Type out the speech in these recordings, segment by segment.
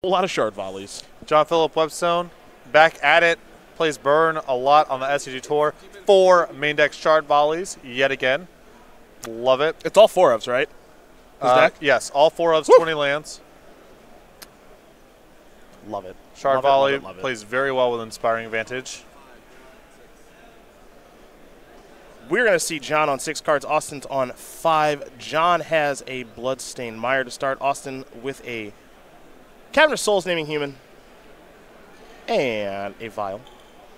A lot of shard volleys. John Phillip Whetstone back at it. Plays Burn a lot on the SCG Tour. 4 main deck shard volleys yet again. Love it. It's all 4 ofs, right? His deck? Yes, all 4 ofs, 20 lands. Love it. Shard Love it, volley love it, love it. plays very well with Inspiring Advantage. We're going to see John on 6 cards. Austin's on 5. John has a Bloodstained Mire to start. Austin with a Cavernous Souls Naming Human and a Vial.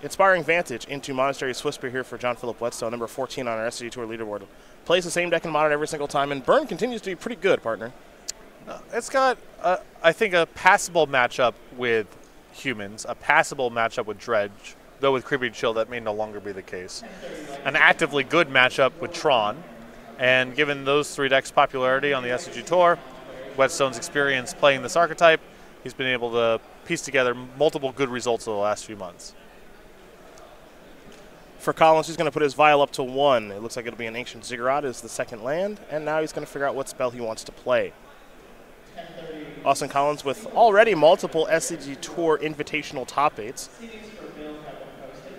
Inspiring Vantage into Monastery Swiftspear here for John Phillip Whetstone, number 14 on our SCG Tour leaderboard. Plays the same deck in Modern every single time, and Burn continues to be pretty good, partner. It's got, I think, a passable matchup with humans, a passable matchup with Dredge, though with Creepy Chill that may no longer be the case. An actively good matchup with Tron, and given those 3 decks' popularity on the SCG Tour, Whetstone's experience playing this archetype, he's been able to piece together multiple good results over the last few months. For Collins, he's going to put his Vial up to 1. It looks like it'll be an Ancient Ziggurat as the second land, and now he's going to figure out what spell he wants to play. Austin Collins with already multiple SCG Tour invitational top 8s.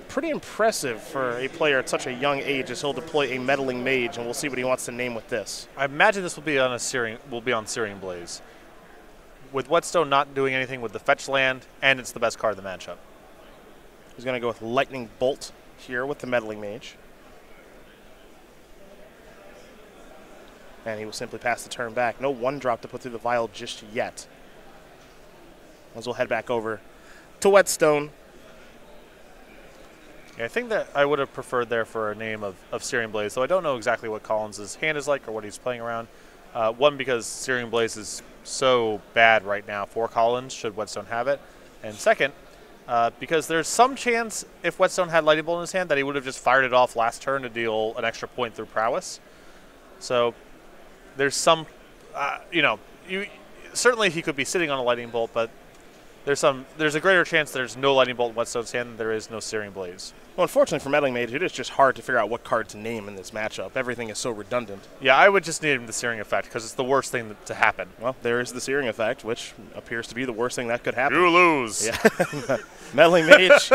Pretty impressive for a player at such a young age as he'll deploy a Meddling Mage, and we'll see what he wants to name with this. I imagine this will be on Searing Blaze. With Whetstone not doing anything with the fetch land, and it's the best card in the matchup. He's going to go with Lightning Bolt here with the Meddling Mage. And he will simply pass the turn back. No 1-drop to put through the Vial just yet. As we'll head back over to Whetstone. Yeah, I think that I would have preferred there for a name of Searing Blaze, though I don't know exactly what Collins' hand is like or what he's playing around. One, because Searing Blaze is so bad right now for Collins, should Whetstone have it. And second, because there's some chance if Whetstone had Lightning Bolt in his hand that he would have just fired it off last turn to deal an extra point through Prowess. So there's some, certainly he could be sitting on a Lightning Bolt, but there's a greater chance there's no Lightning Bolt in Whetstone's hand than there is no Searing Blaze. Well, unfortunately for Meddling Mage, it is just hard to figure out what card to name in this matchup. Everything is so redundant. Yeah, I would just name the Searing Effect because it's the worst thing to happen. Well, there is the Searing Effect, which appears to be the worst thing that could happen. You lose. Yeah. Meddling Mage.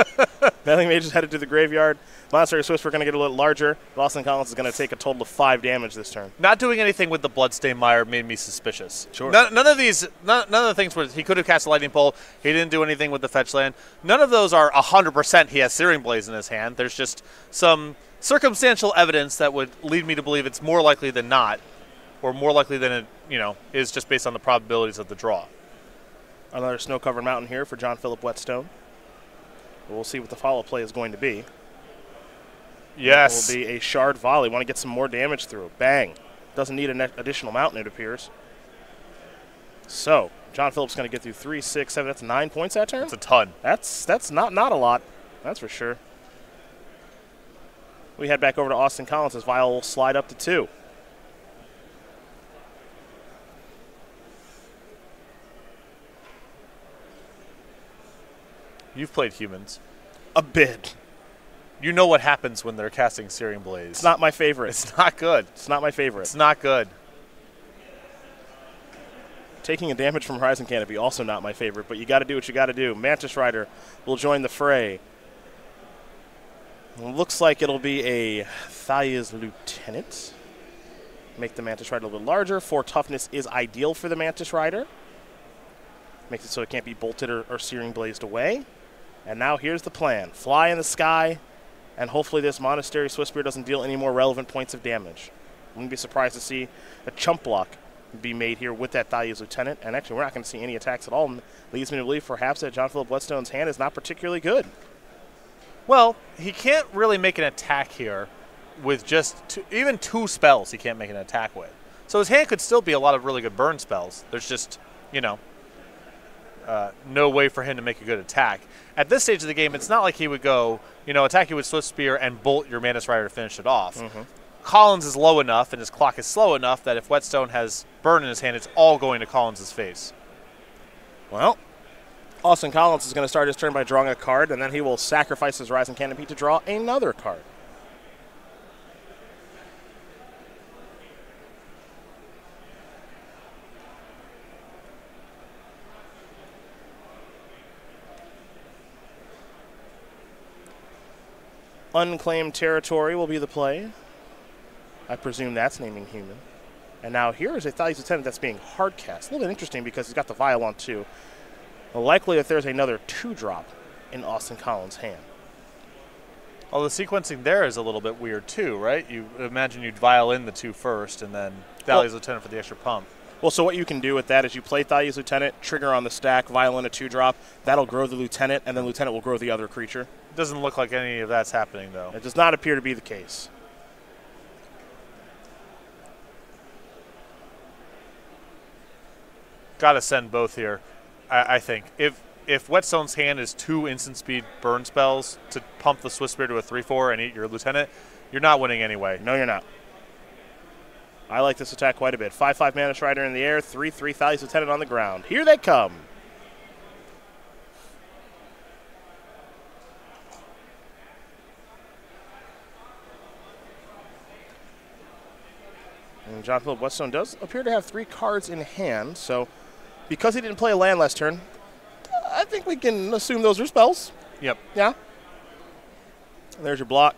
Meddling Mage is headed to the graveyard. Monastery Swiftspear going to get a little larger. Austin Collins is going to take a total of 5 damage this turn. Not doing anything with the Bloodstained Mire made me suspicious. Sure. None of the things where he could have cast a Lightning Bolt. He didn't do anything with the fetch land. None of those are 100% he has Searing Blaze in his hand. There's just some circumstantial evidence that would lead me to believe it's more likely than not, or more likely than it, is just based on the probabilities of the draw. Another snow-covered mountain here for John Phillip Whetstone. We'll see what the follow play is going to be. Yes. It will be a shard volley. Want to get some more damage through. Bang. Doesn't need an additional mountain, it appears. So, John Phillip's going to get through 3, 6, 7. That's 9 points that turn? That's a ton. That's not a lot. That's for sure. We head back over to Austin Collins. His Vial will slide up to 2. You've played humans. A bit. You know what happens when they're casting Searing Blaze. It's not my favorite. It's not good. It's not my favorite. It's not good. Taking a damage from Horizon Canopy, also not my favorite, but you got to do what you got to do. Mantis Rider will join the fray. Looks like it'll be a Thaya's Lieutenant. Make the Mantis Rider a little bit larger. 4 toughness is ideal for the Mantis Rider. Makes it so it can't be bolted or Searing Blazed away. And now here's the plan. Fly in the sky, and hopefully this Monastery Swiftspear doesn't deal any more relevant points of damage. Wouldn't be surprised to see a chump block be made here with that Thaya's Lieutenant. And actually, we're not going to see any attacks at all. And leads me to believe perhaps that John Phillip Whetstone's hand is not particularly good. Well, he can't really make an attack here with just even 2 spells he can't make an attack with. So his hand could still be a lot of really good burn spells. There's just, no way for him to make a good attack. At this stage of the game, it's not like he would go, attack you with Swiftspear and bolt your Mantis Rider to finish it off. Mm-hmm. Collins is low enough and his clock is slow enough that if Whetstone has burn in his hand, it's all going to Collins' face. Well, Austin Collins is going to start his turn by drawing a card, and then he will sacrifice his Horizon Canopy to draw another card. Unclaimed Territory will be the play. I presume that's naming human. And now here is a Thalia's Lieutenant that's being hardcast. A little bit interesting because he's got the Vial on 2. Likely that there's another 2-drop in Austin Collins' hand. Well, the sequencing there is a little bit weird too, right? You imagine you'd Vial in the 2 first and then Thalia's Lieutenant for the extra pump. Well, so what you can do with that is you play Thalia's Lieutenant, trigger on the stack, Vial in a 2-drop. That'll grow the Lieutenant, and then Lieutenant will grow the other creature. Doesn't look like any of that's happening, though. It does not appear to be the case. Got to send both here, I think. If Whetstone's hand is 2 instant speed burn spells to pump the Swift Spear to a 3/4 and eat your Lieutenant, you're not winning anyway. No, you're not. I like this attack quite a bit. 5/5 Mana Strider in the air, 3/3 Thalia's Lieutenant on the ground. Here they come. And John Phillip Whetstone does appear to have 3 cards in hand, so because he didn't play a land last turn, I think we can assume those are spells. Yep. Yeah. There's your block.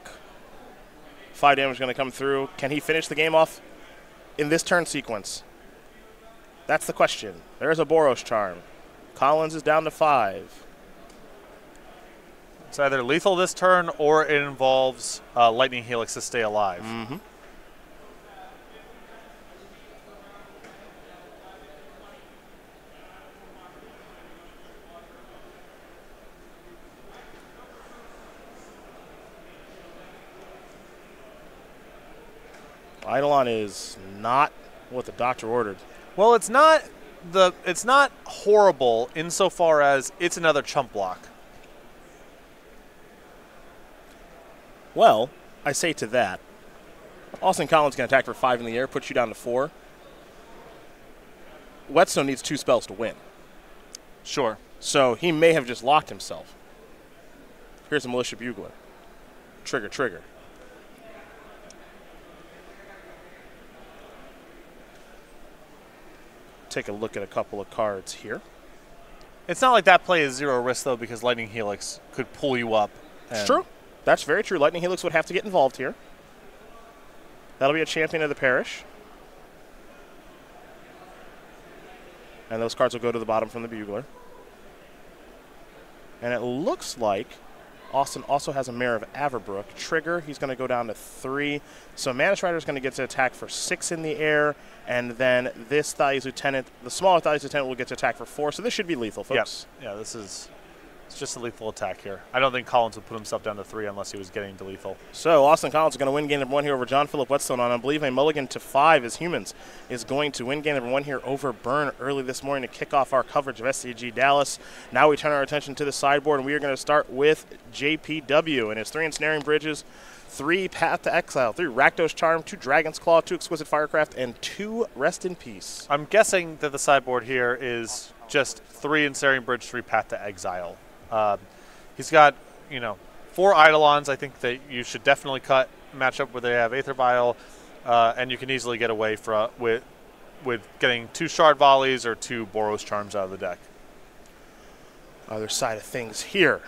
5 damage going to come through. Can he finish the game off in this turn sequence? That's the question. There's a Boros Charm. Collins is down to 5. It's either lethal this turn or it involves Lightning Helix to stay alive. Mm-hmm. Eidolon is not what the doctor ordered. Well, it's not horrible insofar as it's another chump block. Well, I say to that, Austin Collins can attack for 5 in the air, puts you down to 4. Whetstone needs 2 spells to win. Sure. So he may have just locked himself. Here's a Militia Bugler. Trigger, trigger. Take a look at a couple of cards here. It's not like that play is 0 risk, though, because Lightning Helix could pull you up. It's true. That's very true. Lightning Helix would have to get involved here. That'll be a Champion of the Parish. And those cards will go to the bottom from the Bugler. And it looks like Austin also has a Mayor of Averbrook. Trigger, he's going to go down to 3. So Mana Strider is going to get to attack for 6 in the air. And then this Thalia's Lieutenant, the smaller Thalia's Lieutenant, will get to attack for 4. So this should be lethal, folks. Yeah, it's just a lethal attack here. I don't think Collins would put himself down to 3 unless he was getting to lethal. So Austin Collins is going to win game number 1 here over John Phillip Whetstone on, I believe, a mulligan to 5 as humans is going to win game number 1 here over Burn early this morning to kick off our coverage of SCG Dallas. Now we turn our attention to the sideboard, and we are going to start with JPW and his 3 Ensnaring Bridges, 3 Path to Exile, 3 Rakdos Charm, 2 Dragon's Claw, 2 Exquisite Firecraft, and 2 Rest in Peace. I'm guessing that the sideboard here is just 3 Ensnaring Bridge, 3 Path to Exile. He's got, 4 Eidolons. I think that you should definitely cut matchup where they have Aether Vial, and you can easily get away with getting 2 Shard Volleys or 2 Boros Charms out of the deck. Other side of things here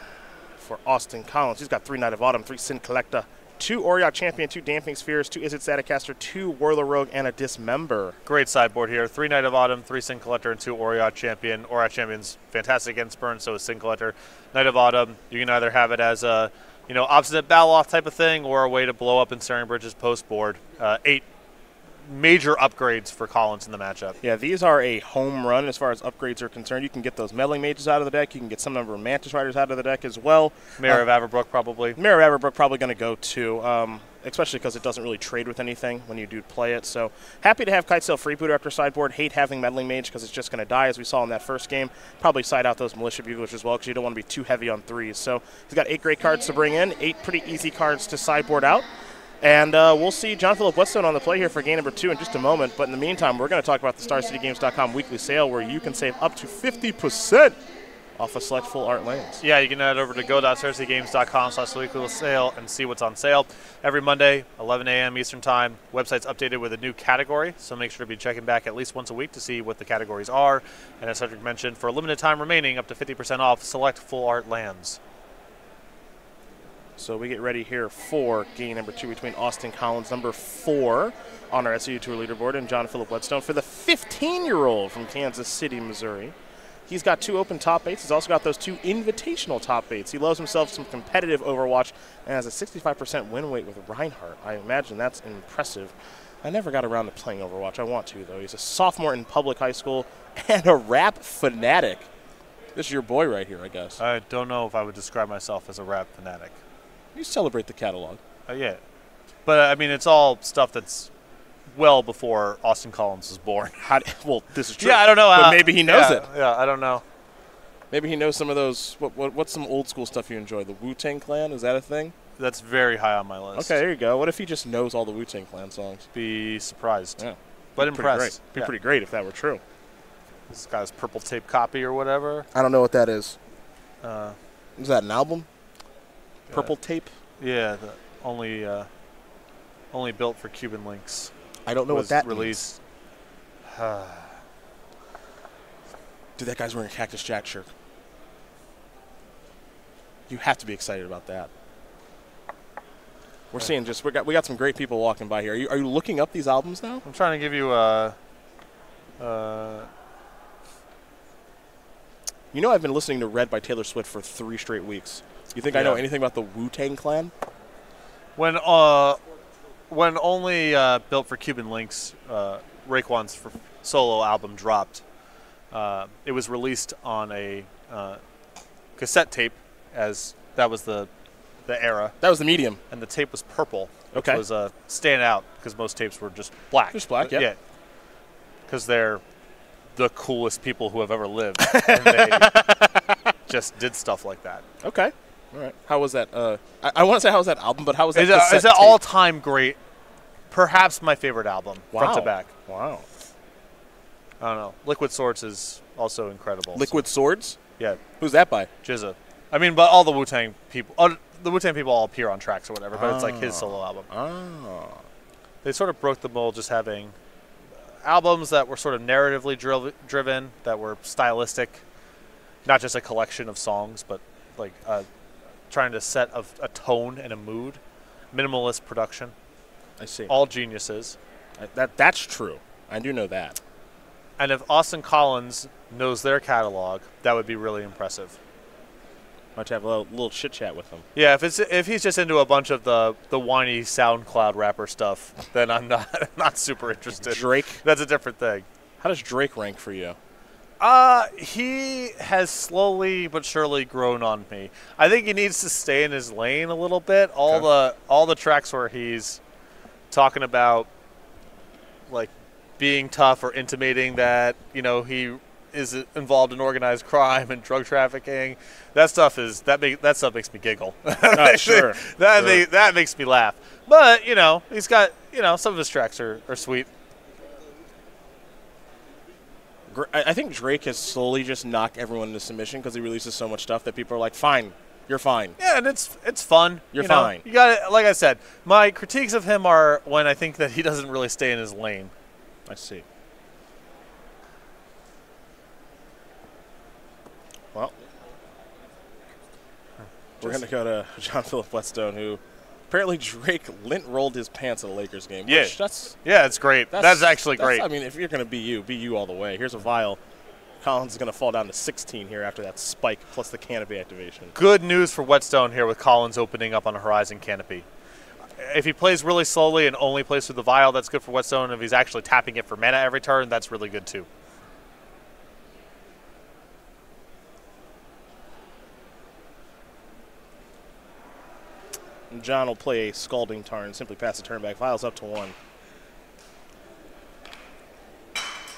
for Austin Collins. He's got 3 Knight of Autumn, 3 Sin Collector, 2 Auriok Champion, 2 Damping Spheres, 2 Izzet Staticaster, 2 Whirler Rogue, and a Dismember. Great sideboard here. 3 Knight of Autumn, 3 Sin Collector, and 2 Auriok Champion. Auriok Champion's fantastic against burn, so is Sin Collector. Knight of Autumn, you can either have it as a obstinate Battle-Off type of thing or a way to blow up Ensnaring Bridges post-board. 8 major upgrades for Collins in the matchup. Yeah, these are a home run as far as upgrades are concerned. You can get those Meddling Mages out of the deck. You can get some number of Mantis Riders out of the deck as well. Mayor of Averbrook probably. Mayor of Averbrook probably going to go too, especially because it doesn't really trade with anything when you do play it. So happy to have Kitesail Freebooter after sideboard. Hate having Meddling Mage because it's just going to die as we saw in that first game. Probably side out those Militia Buglers as well because you don't want to be too heavy on 3s. So he's got 8 great cards to bring in, 8 pretty easy cards to sideboard out. And we'll see John Phillip Whetstone on the play here for game number 2 in just a moment. But in the meantime, we're going to talk about the StarCityGames.com weekly sale where you can save up to 50% off of select full art lanes. Yeah, you can head over to go.starcitygames.com/weekly sale and see what's on sale. Every Monday, 11 a.m. Eastern Time, website's updated with a new category, so make sure to be checking back at least once a week to see what the categories are. And as Cedric mentioned, for a limited time remaining, up to 50% off select full art lands. So we get ready here for game number 2 between Austin Collins, number 4 on our SCU Tour leaderboard, and John Phillip Whetstone for the 15-year-old from Kansas City, Missouri. He's got 2 open top 8s. He's also got those 2 invitational top 8s. He loves himself some competitive Overwatch and has a 65% win rate with Reinhardt. I imagine that's impressive. I never got around to playing Overwatch. I want to, though. He's a sophomore in public high school and a rap fanatic. This is your boy right here, I guess. I don't know if I would describe myself as a rap fanatic. You celebrate the catalog. Yeah. But, I mean, it's all stuff that's well before Austin Collins was born. Well, this is true. Yeah, I don't know. But maybe he knows it. Yeah, I don't know. Maybe he knows some of those. What's some old school stuff you enjoy? The Wu-Tang Clan? Is that a thing? That's very high on my list. Okay, there you go. What if he just knows all the Wu-Tang Clan songs? Be surprised. Yeah. But impressed. Be pretty great if that were true. This guy's purple tape copy or whatever. I don't know what that is. Is that an album? Purple tape? Yeah, only built for Cuban links. I don't know what that released. Dude, that guy's wearing a Cactus Jack shirt. You have to be excited about that. We're seeing we got some great people walking by here. Are you looking up these albums now? I'm trying to give you You know I've been listening to Red by Taylor Swift for 3 straight weeks. You think I know anything about the Wu-Tang Clan? When only built for Cuban links, Raekwon's solo album dropped. It was released on a cassette tape, as that was the era. That was the medium. And the tape was purple, which okay. was stand out because most tapes were just black. Just black, yeah. Because they're the coolest people who have ever lived, and they just did stuff like that. Okay. All right. How was that? I want to say how was that album, but how was that? It's an all-time great, perhaps my favorite album, front to back. Wow. I don't know. Liquid Swords is also incredible. Liquid Swords? Yeah. Who's that by? Jizza. I mean, but all the Wu-Tang people, all appear on tracks or whatever, but it's like his solo album. Oh. They sort of broke the mold, just having albums that were sort of narratively driven, that were stylistic, not just a collection of songs, but like trying to set a tone and a mood. Minimalist production. I see. All geniuses. That's true. I do know that. And if Austin Collins knows their catalog, that would be really impressive. Might have a little chit chat with him. Yeah, if he's just into a bunch of the whiny SoundCloud rapper stuff, then I'm not super interested. Drake? That's a different thing. How does Drake rank for you? He has slowly but surely grown on me. I think he needs to stay in his lane a little bit. All the tracks where he's talking about like being tough or intimating that, he is involved in organized crime and drug trafficking. That stuff makes me giggle. Sure. That makes me laugh. But, he's got, some of his tracks are sweet. I think Drake has slowly just knocked everyone into submission because he releases so much stuff that people are like, fine, you're fine. Yeah, and it's fun. You're fine. You got it. Like I said, my critiques of him are when I think that he doesn't really stay in his lane. I see. Well, we're going to go to John Phillip Whetstone, who apparently Drake lint rolled his pants at a Lakers game. Yeah, it's great. That's actually great. I mean, if you're going to be you all the way. Here's a vial. Collins is going to fall down to 16 here after that spike plus the canopy activation. Good news for Whetstone here with Collins opening up on a Horizon canopy. If he plays really slowly and only plays through the vial, that's good for Whetstone. If he's actually tapping it for mana every turn, that's really good too. And John will play a Scalding Tarn, simply pass the turn back. Vial's up to 1.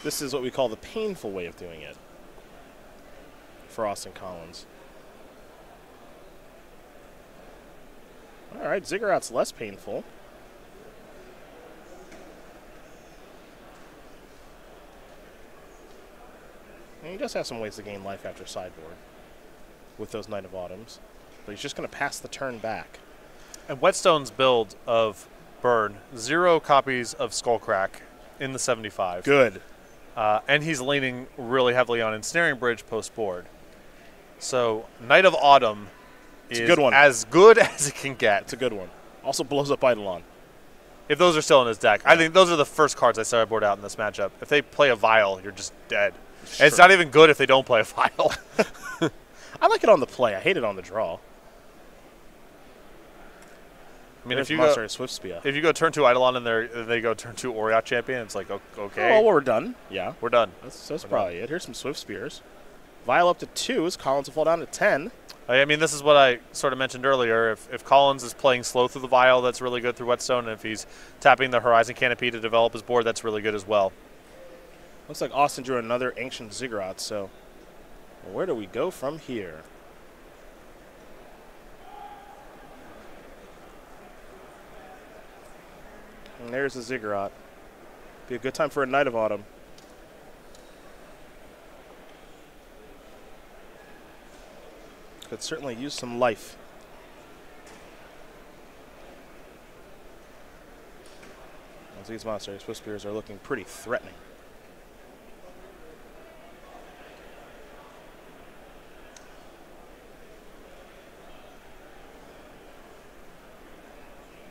This is what we call the painful way of doing it for Austin Collins. All right, Ziggurat's less painful. And he does have some ways to gain life after sideboard with those Knight of Autumns. But he's just going to pass the turn back. And Whetstone's build of Burn, 0 copies of Skullcrack in the 75. Good. And he's leaning really heavily on Ensnaring Bridge post-board. So Knight of Autumn is a good one. as good as it can get. It's a good one. Also blows up Eidolon. If those are still in his deck. I think those are the first cards I sideboard out in this matchup. If they play a Vial, you're just dead. And it's not even good if they don't play a Vial. I like it on the play. I hate it on the draw. I mean, if you go turn 2 Eidolon and they go turn 2 Oriat Champion, it's like, okay. Oh, well, we're done. Yeah. We're done. That's probably it. Here's some Swift Spears. Vial up to 2s. Collins will fall down to 10. I mean, this is what I sort of mentioned earlier. If Collins is playing slow through the Vial, that's really good through Whetstone. And if he's tapping the Horizon Canopy to develop his board, that's really good as well. Looks like Austin drew another Ancient Ziggurat, so where do we go from here? And there's the Ziggurat. Be a good time for a Knight of Autumn. Could certainly use some life. As these monsters, Swift Spears, are looking pretty threatening.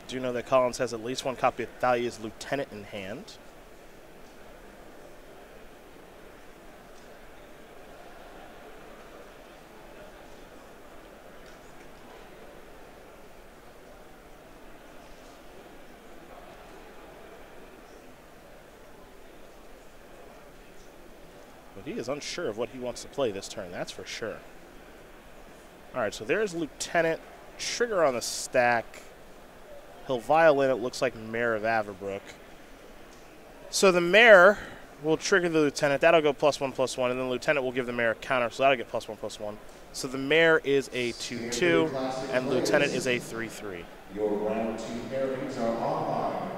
Do you know that Collins has at least one copy of Thalia's Lieutenant in hand? But he is unsure of what he wants to play this turn, that's for sure. All right, so there's Lieutenant. Trigger on the stack. He'll violin, it looks like Mare of Averbrook. So the Mare will trigger the Lieutenant. That'll go +1/+1, and then the Lieutenant will give the Mare a counter, so that'll get +1/+1. So the Mare is a 2/2, and Lieutenant is a 3/3. Your round 2 pairings are online.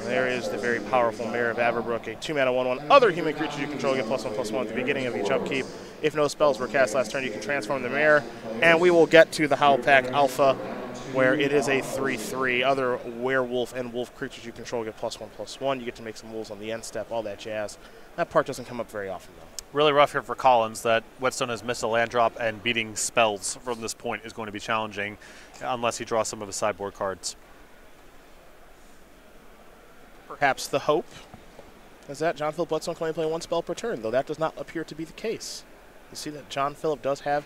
There is the very powerful Mare of Averbrook, a 2-mana 1/1. Other human creatures you control get +1/+1 at the beginning of each upkeep. If no spells were cast last turn, you can transform the Mare. And we will get to the Howl Pack Alpha, where it is a 3/3. Other werewolf and wolf creatures you control get +1/+1. You get to make some wolves on the end step, all that jazz. That part doesn't come up very often, though. Really rough here for Collins that Whetstone has missed a land drop, and beating spells from this point is going to be challenging unless he draws some of his sideboard cards. Perhaps the hope is that John Phillip Whetstone can only play 1 spell per turn, though that does not appear to be the case. You see that John Phillip does have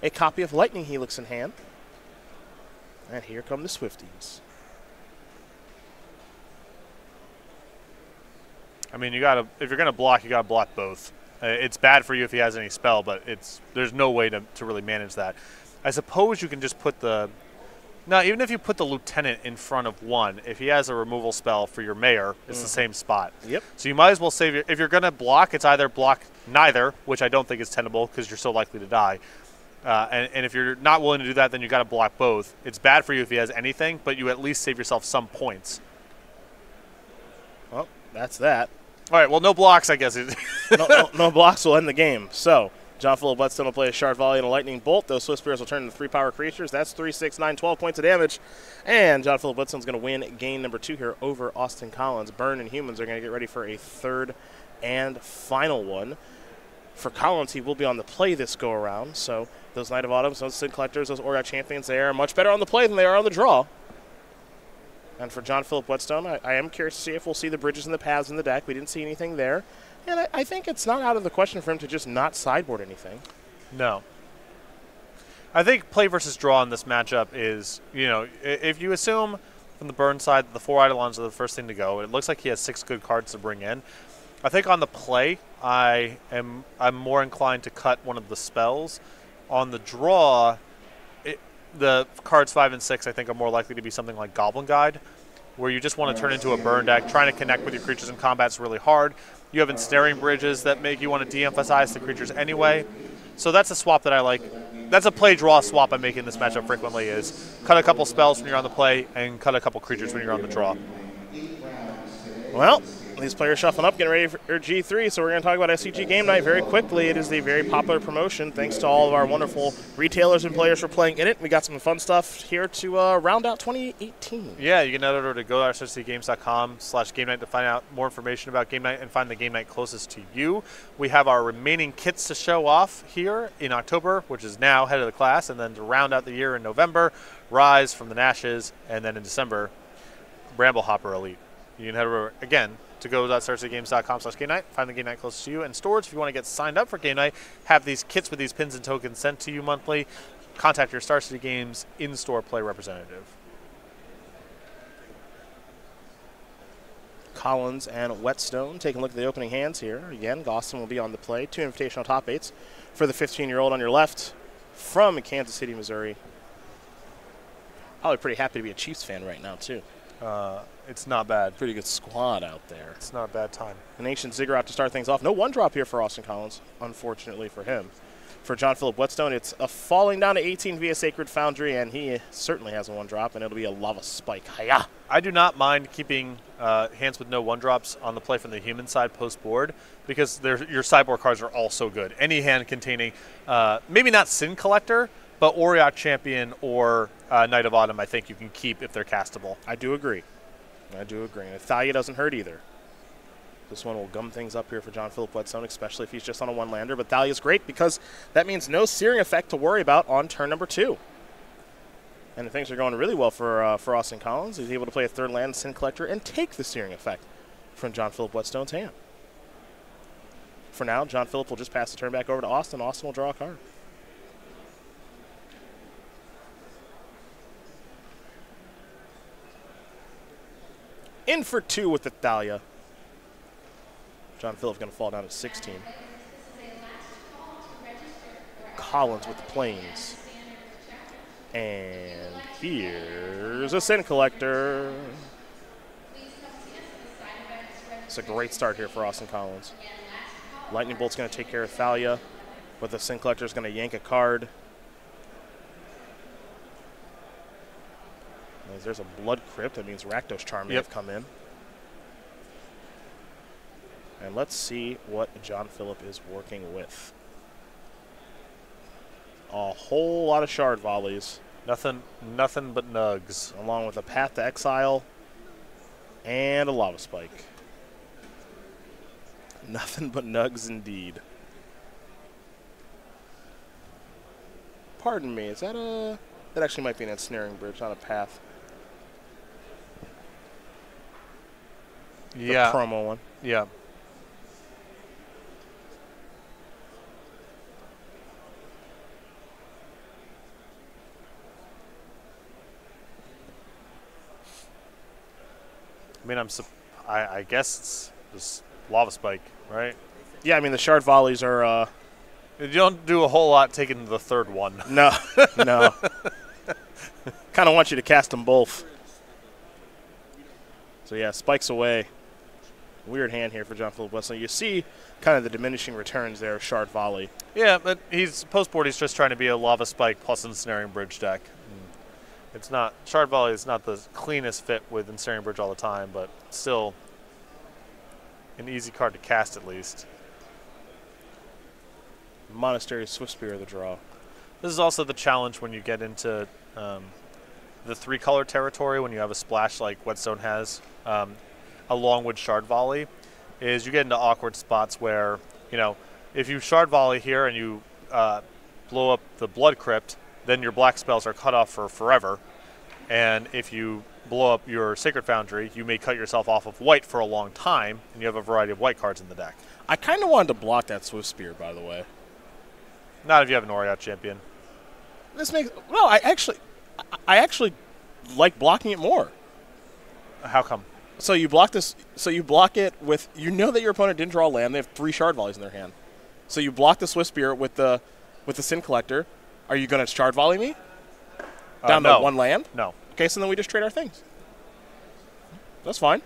a copy of Lightning Helix in hand. And here come the Swifties. I mean, if you're going to block, you got to block both. It's bad for you if he has any spell, but there's no way to really manage that. I suppose you can just put even if you put the Lieutenant in front of 1, if he has a removal spell for your Mayor, it's the same spot. Yep. So you might as well save if you're going to block, it's either block neither, which I don't think is tenable because you're so likely to die. And if you're not willing to do that, then you got to block both. It's bad for you if he has anything, but you at least save yourself some points. Well, that's that. All right, well, no blocks, I guess. no blocks will end the game. So, John Phillip Whetstone will play a Shard Volley and a Lightning Bolt. Those Swift Spears will turn into 3 power creatures. That's 3, 6, 9, 12 points of damage. And John Phillip Whetstone's going to win game number 2 here over Austin Collins. Burn and Humans are going to get ready for a third and final one. For Collins, he will be on the play this go-around. So, those Knight of Autumn, those Sid Collectors, those Oriat Champions, they are much better on the play than they are on the draw. And for John Phillip Whetstone, I am curious to see if we'll see the bridges and the paths in the deck. We didn't see anything there. And I think it's not out of the question for him to just not sideboard anything. No. I think play versus draw in this matchup is, if you assume from the burn side that the 4 Eidolons are the first thing to go, it looks like he has 6 good cards to bring in. I think on the play, I'm more inclined to cut one of the spells. On the draw, the cards 5 and 6, I think, are more likely to be something like Goblin Guide, where you just want to turn into a burn deck. Trying to connect with your creatures in combat is really hard. You have ensnaring bridges that make you want to de-emphasize the creatures anyway. So that's a swap that I like. That's a play-draw swap I make in this matchup frequently, is cut a couple spells when you're on the play and cut a couple creatures when you're on the draw. Well, These players shuffling up, getting ready for G3, so we're going to talk about SCG Game Night very quickly. It is a very popular promotion. Thanks to all of our wonderful retailers and players for playing in it. We got some fun stuff here to round out 2018. Yeah, you can head over to go.scgames.com/game night to find out more information about Game Night and find the Game Night closest to you. We have our remaining kits to show off here in October, which is now head of the class, and then to round out the year in November, Rise from the Nashes, and then in December, Bramblehopper Elite. You can head over again to go.starcitygames.com/game night, find the Game Night closest to you, and stores if you want to get signed up for Game Night, have these kits with these pins and tokens sent to you monthly. Contact your Star City Games in-store play representative. Collins and Whetstone taking a look at the opening hands here. Again, Gosson will be on the play. 2 invitational top 8s for the 15-year-old on your left from Kansas City, Missouri. Probably pretty happy to be a Chiefs fan right now, too. It's not bad. Pretty good squad out there. It's not a bad time. An ancient Ziggurat to start things off. No one drop here for Austin Collins, unfortunately for him. For John Phillip Whetstone, it's a falling down to 18 via Sacred Foundry, and he certainly has a one drop, and it'll be a Lava Spike. Hiya! I do not mind keeping hands with no one drops on the play from the human side post board because your sideboard cards are all so good. Any hand containing, maybe not Sin Collector, but Auriok Champion or Knight of Autumn, I think you can keep if they're castable. I do agree. I do agree. And Thalia doesn't hurt either. This one will gum things up here for John Phillip Whetstone, especially if he's just on a one-lander. But Thalia's great because that means no searing effect to worry about on turn number 2. And things are going really well for Austin Collins. He's able to play a third land, Sin Collector, and take the searing effect from John Phillip Whetstone's hand. For now, John Phillip will just pass the turn back over to Austin. Austin will draw a card. In for 2 with the Thalia. John Phillip's going to fall down to 16. Collins with the Plains. And here's a Sin Collector. It's a great start here for Austin Collins. Lightning Bolt's going to take care of Thalia, but the Sin Collector's going to yank a card. As there's a Blood Crypt, that means Rakdos Charm may have come in. And let's see what John Phillip is working with. A whole lot of Shard Volleys. Nothing but nugs. Along with a Path to Exile and a Lava Spike. Nothing but nugs indeed. Pardon me, is that a... That actually might be an Ensnaring Bridge, not a Path. Yeah. The promo one. Yeah. I mean, I guess it's just Lava Spike, right? Yeah, I mean, the Shard Volleys are... You don't do a whole lot taking the third one. No, no. Kind of want you to cast them both. So, yeah, spikes away. Weird hand here for John Phillip Whetstone. You see kind of the diminishing returns there of Shard Volley. Yeah, but post-board, he's just trying to be a Lava Spike plus Ensnaring Bridge deck. It's not, Shard Volley is not the cleanest fit with Ensnaring Bridge all the time, but still an easy card to cast at least. Monastery Swiftspear the draw. This is also the challenge when you get into the 3-color territory, when you have a splash like Whetstone has, along with Shard Volley, is you get into awkward spots where, you know, if you Shard Volley here and you blow up the Blood Crypt, then your black spells are cut off for forever. And if you blow up your Sacred Foundry, you may cut yourself off of white for a long time, and you have a variety of white cards in the deck. I kind of wanted to block that Swiftspear, by the way. Not if you have an Auriok Champion. This makes... No, I actually like blocking it more. How come? So you block this... So you block it with... You know that your opponent didn't draw land. They have 3 Shard Volleys in their hand. So you block the Swiftspear with the Sin Collector. Are you going to Shard Volley me? Down to 1 land? No. Okay, so then we just trade our things. That's fine.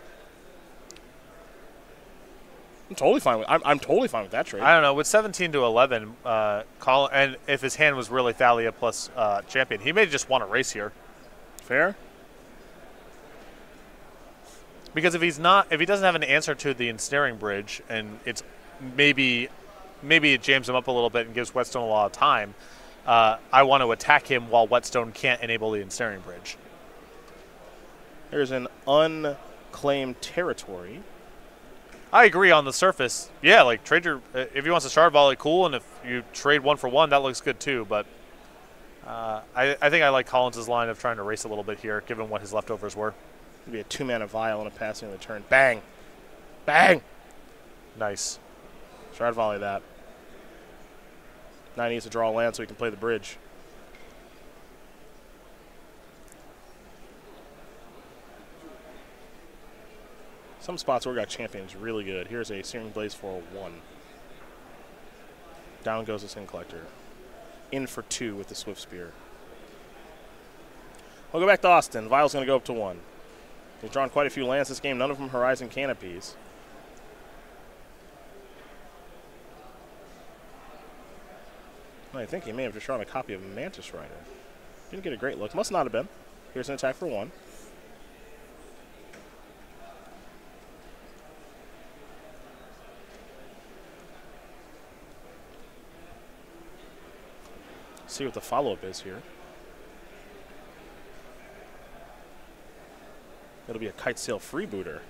I'm totally fine with. I'm totally fine with that trade. I don't know. With 17 to 11, and if his hand was really Thalia plus Champion, he may just want to race here. Fair. Because if he doesn't have an answer to the ensnaring bridge, and it's maybe it jams him up a little bit and gives Whetstone a lot of time, I want to attack him while Whetstone can't enable the ensnaring bridge. There's an unclaimed territory. I agree on the surface. Yeah, like trade your if he wants to shard volley, cool, and if you trade 1 for 1, that looks good too. But I think I like Collins' line of trying to race a little bit here, given what his leftovers were. It'd be a 2-mana vial and a passing on the turn. Bang! Bang! Nice. Shard volley that. Now he needs to draw a land so he can play the bridge. Some spots where we got champions really good. Here's a Searing Blaze for a 1. Down goes the Sin Collector. In for 2 with the Swift Spear. We'll go back to Austin. Vial's going to go up to 1. He's drawn quite a few lands this game, none of them Horizon Canopies. I think he may have just drawn a copy of Mantis Rider. Didn't get a great look. Must not have been. Here's an attack for 1. See what the follow-up is here. It'll be a Kite Sail Freebooter.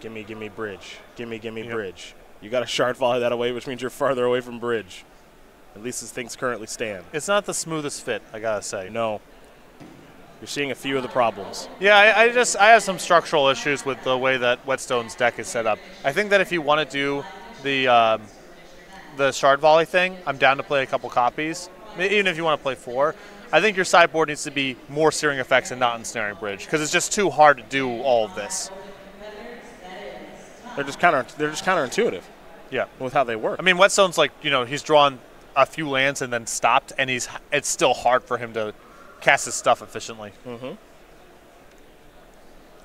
Gimme bridge. Gimme bridge. You got to shard volley that away, which means you're farther away from bridge. At least as things currently stand. It's not the smoothest fit, I gotta say. No. You're seeing a few of the problems. Yeah, I have some structural issues with the way that Whetstone's deck is set up. I think that if you want to do the shard volley thing, I'm down to play a couple copies. Even if you want to play 4. I think your sideboard needs to be more searing effects and not ensnaring bridge, because it's just too hard to do all of this. They're just counterintuitive. Yeah, with how they work. I mean, Whetstone's like, he's drawn a few lands and then stopped, and it's still hard for him to cast his stuff efficiently. Mm-hmm.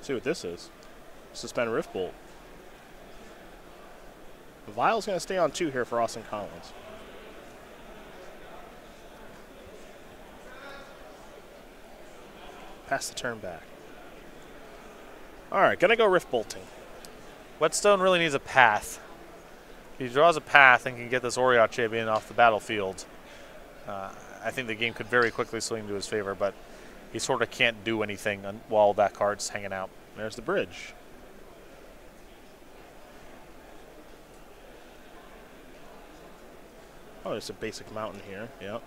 See what this is. Suspend Riftbolt. Vial's going to stay on 2 here for Austin Collins. Pass the turn back. All right, going to go Rift Bolting. Whetstone really needs a path. If he draws a path and can get this Oriot Champion off the battlefield, I think the game could very quickly swing to his favor, but he sort of can't do anything while that card's hanging out. There's the bridge. Oh, there's a basic mountain here. Yep.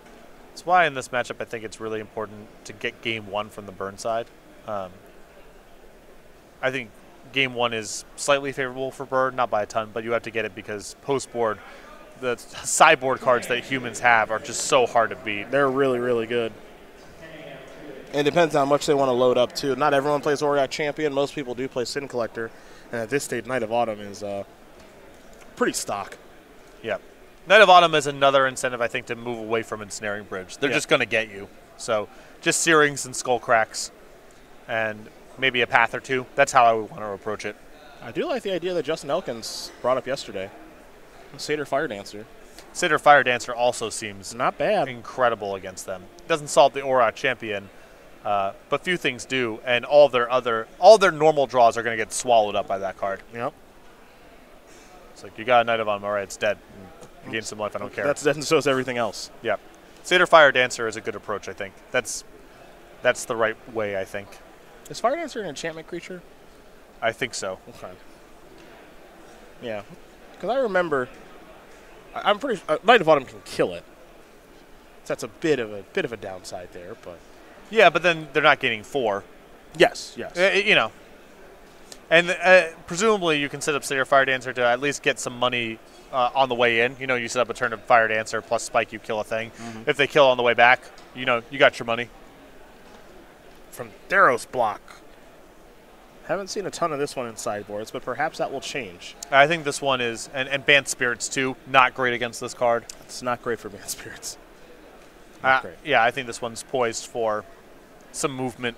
That's why in this matchup I think it's really important to get game 1 from the burn side. I think game 1 is slightly favorable for burn, not by a ton, but you have to get it because post-board, the sideboard cards that humans have are just so hard to beat. They're really, really good. And it depends on how much they want to load up, too. Not everyone plays Oriot Champion. Most people do play Sin Collector. And at this stage, Knight of Autumn is pretty stock. Yeah. Knight of Autumn is another incentive, I think, to move away from Ensnaring Bridge. They're just going to get you. So just Searings and Skull Cracks and maybe a path or 2. That's how I would want to approach it. I do like the idea that Justin Elkins brought up yesterday. Satyr Fire Dancer. Satyr Fire Dancer also seems not bad, incredible against them. Doesn't solve the Aura Champion, but few things do, and all their normal draws are going to get swallowed up by that card. Yep. It's like, you got a Knight of Autumn, all right, it's dead. You gain some life, I don't care. That's dead, and so is everything else. Yep. Satyr Fire Dancer is a good approach, I think. That's the right way, I think. Is Fire Dancer an enchantment creature? I think so. Okay. Yeah. Because I remember, I'm pretty sure Knight of Autumn can kill it. So that's a bit of a downside there, but yeah, but then they're not getting 4. Yes. And presumably you can set up Satyr Fire Dancer to at least get some money on the way in. You set up a turn of Fire Dancer plus Spike, you kill a thing. Mm-hmm. If they kill on the way back, you got your money. From Theros block. Haven't seen a ton of this one in sideboards, but perhaps that will change. I think this one is, and Banned Spirits too, not great against this card. It's not great for Banned Spirits. Great. Yeah, I think this one's poised for some movement.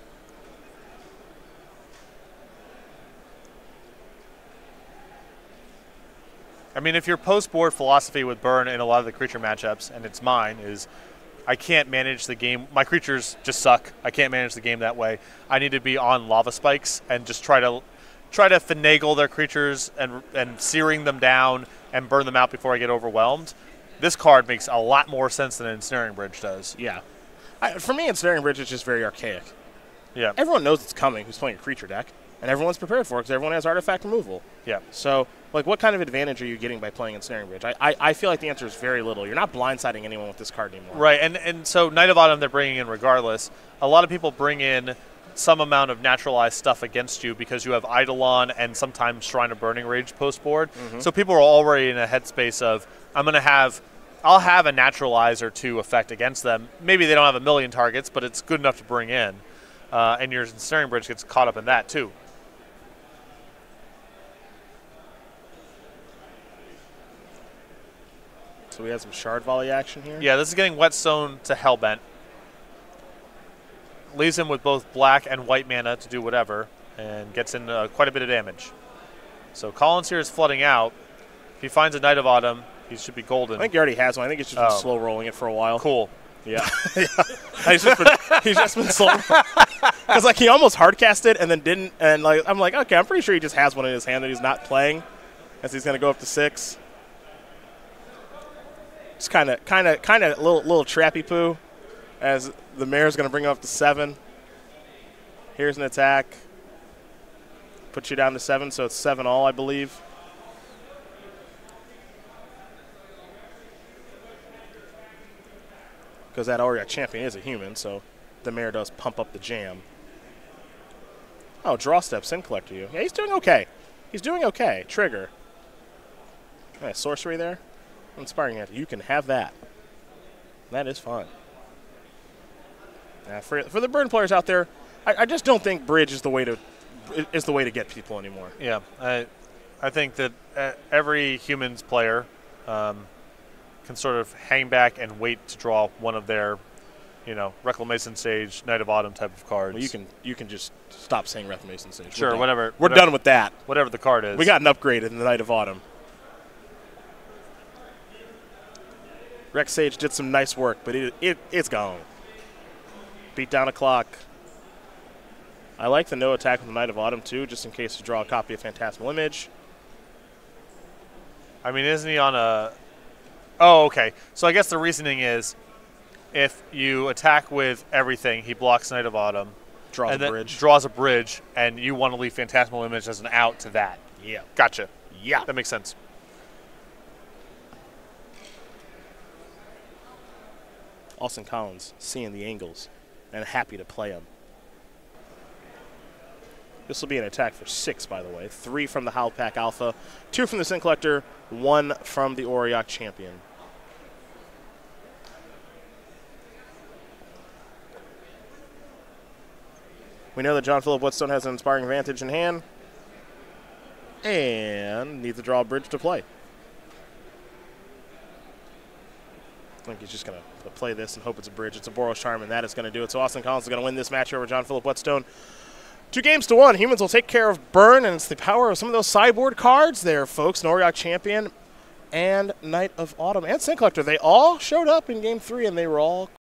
I mean, if your post-board philosophy with burn in a lot of the creature matchups, and it's mine, is I can't manage the game. My creatures just suck. I can't manage the game that way. I need to be on lava spikes and just try to finagle their creatures and searing them down and burn them out before I get overwhelmed. This card makes a lot more sense than Ensnaring Bridge does. Yeah. For me, Ensnaring Bridge is just very archaic. Yeah. Everyone knows it's coming who's playing a creature deck, and everyone's prepared for it because everyone has artifact removal. Yeah. So, like, what kind of advantage are you getting by playing Ensnaring Bridge? I feel like the answer is very little. You're not blindsiding anyone with this card anymore. Right, and so Knight of Autumn they're bringing in regardless. A lot of people bring in some amount of naturalized stuff against you because you have Eidolon and sometimes Shrine of Burning Rage post board. So people are already in a headspace of, I'll have a naturalize or two effect against them. Maybe they don't have a million targets, but it's good enough to bring in. And your Ensnaring Bridge gets caught up in that too. So we have some Shard Volley action here. Yeah, this is getting Whetstone to Hellbent. Leaves him with both black and white mana to do whatever, and gets in quite a bit of damage. So Collins here is flooding out. If he finds a Knight of Autumn, he should be golden. I think he already has one. I think he's just been slow rolling it for a while. Cool. Yeah. he's just been slow. Because like he almost hardcast it and then didn't, and like I'm like, okay, I'm pretty sure he just has one in his hand that he's not playing, as he's gonna go up to 6. Just kind of little trappy poo, as the mayor's gonna bring him up to 7. Here's an attack. Put you down to 7, so it's 7-all, I believe. Because that Auriok champion is a human, so the mayor does pump up the jam. Oh, draw step, Sin Collector you. Yeah, he's doing okay. He's doing okay. Trigger. Nice sorcery there. Inspiring Hand. You can have that. That is fun. For the burn players out there, I just don't think Bridge is the way to get people anymore. Yeah, I think that every humans player can sort of hang back and wait to draw one of their, Reclamation Stage, Knight of Autumn type of cards. Well, you can just stop saying Reclamation Stage. Sure, whatever. We're done with that. Whatever the card is. We got an upgrade in the Knight of Autumn. Rex Sage did some nice work, but it's gone. Beat down a clock. I like the no attack with the Knight of Autumn, too, just in case you draw a copy of Phantasmal Image. I mean, isn't he on a... Oh, okay. So I guess the reasoning is if you attack with everything, he blocks Knight of Autumn. Draws a bridge. Draws a bridge, and you want to leave Phantasmal Image as an out to that. Yeah. Gotcha. Yeah. That makes sense. Austin Collins seeing the angles and happy to play them. This will be an attack for 6, by the way. 3 from the Howlpack Alpha, 2 from the Sin Collector, 1 from the Auriok Champion. We know that John Phillip Whetstone has an Inspiring Advantage in hand and needs to draw a bridge to play. I think he's just going to play this and hope it's a bridge. It's a Boros Charm, and that is going to do it. So Austin Collins is going to win this match over John Phillip Whetstone. 2-1. Humans will take care of Burn, and it's the power of some of those sideboard cards there, folks. Auriok Champion and Knight of Autumn and Sin Collector. They all showed up in Game 3, and they were all